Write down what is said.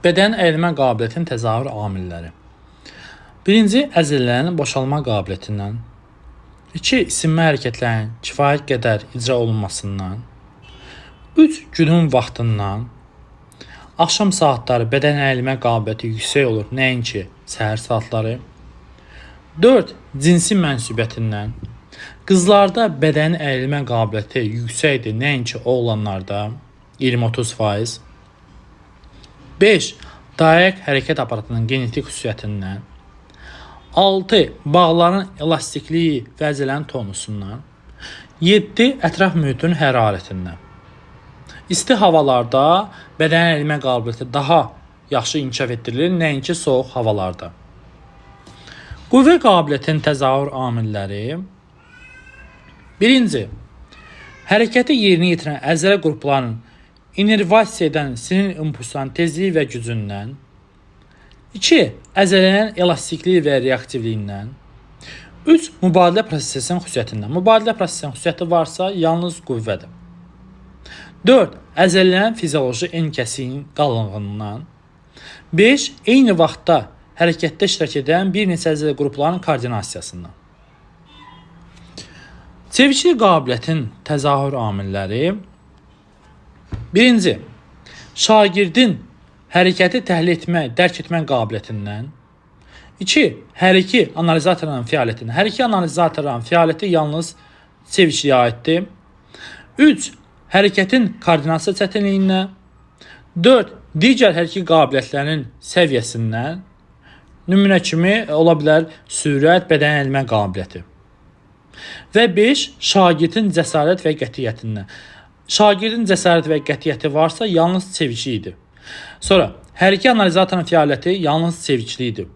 Bədən əyilmə qabiliyyətinin təzahür amilləri. Birinci, əzələlərin boşalma qabiliyyətindən. 2. İsinmə hərəkətlərinin kifayət qədər icra olunmasından. 3. Günün vaxtından. Axşam saatları bədən əyilmə qabiliyyəti yüksək olur, nəinki səhər saatları. 4. Cinsi mənsubiyyətindən. Qızlarda bədən əyilmə qabiliyyəti yüksəkdir, nəinki oğlanlarda 20-30%. 5. Dayak hərəkət aparatının genetik xüsusiyyətindən. 6. Bağların elastikliyi və əzələnin tonusundan. 7. Ətraf mühitin hərarətindən. İsti havalarda bədən əyilmə qabiliyyəti daha yaxşı inkişaf etdirilir, nəinki soyuq havalarda. Qüvvə qabiliyyətinin təzahür amilləri. Birinci, hərəkəti yerinə yetirən əzələ qruplarının inervasiya edən sinir impulslarının tezliyi və gücündən. 2. Əzələlərin elastikliyi və reaktivliyindən. 3. Mübadilə prosesinin xüsusiyyətindən. Mübadilə prosesinin xüsusiyyəti varsa, yalnız qüvvədir. 4. Əzələlərin fizioloji en kəsiyin qalınlığından. 5. Eyni vaxtda hərəkətdə iştirak edən bir neçə əzələ qruplarının koordinasiyasından. Çeviklik qabiliyyətin təzahür amilləri. Birinci, şagirdin hərəkəti təhlil etmə, dərk etmə qabiliyyətindən. 2. Hər-iki analizatorların fəaliyyətindən. Hər-iki analizatorların fəaliyyəti yalnız çevikliyə aiddir. 3. Hərəkətin koordinasiya çətinliyindən. 4. Digər hər-iki qabiliyyətlərin səviyyəsindən. Nümunə kimi ola bilər sürət, bədən əyilmə qabiliyyəti. Və 5. Şagirdin cəsarət və qətiyyətindən. Şagirdin cəsarət və qətiyyəti varsa, yalnız çeviklidir. Sonra, hər iki analizatorun fəaliyyəti yalnız çeviklidir.